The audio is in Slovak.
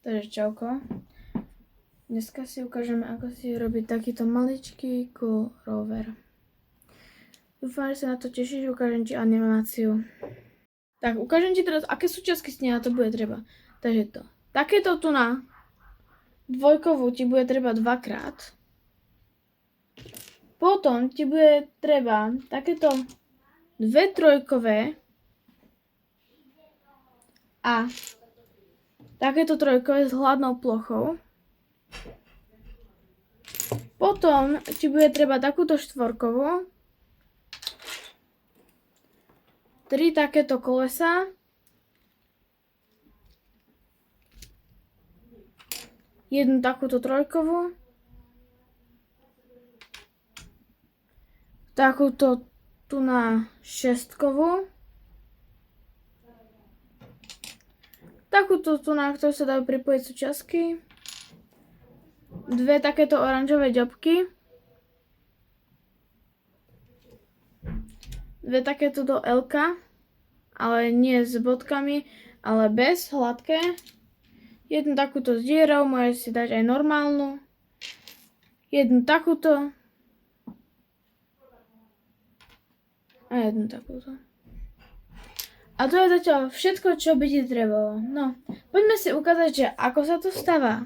Takže čauko. Dneska si ukážeme, ako si robiť takýto maličký cool rover. Dúfam, že sa na to tešíš, ukážem ti animáciu. Tak, ukážem ti teraz, aké súčiastky si na to bude treba. Takže to. Takéto tu na dvojkovú ti bude treba dvakrát. Potom ti bude treba takéto dve trojkové a takéto trojkové s hladnou plochou. Potom ti bude treba takúto štvorkovú, 3 takéto kolesa, jednu takúto trojkovú, takúto tu na šestkovú, takúto tu na ktorú sa dajú pripojiť súčiastky, dve takéto oranžové ďobky, dve takéto do L-ka, ale nie s bodkami, ale bez, hladké, jednu takúto s dierou, môžeš si dať aj normálnu, jednu takúto a jednu takúto. A to je zatiaľ všetko, čo by ti trebalo. No, poďme si ukázať, že ako sa to stáva.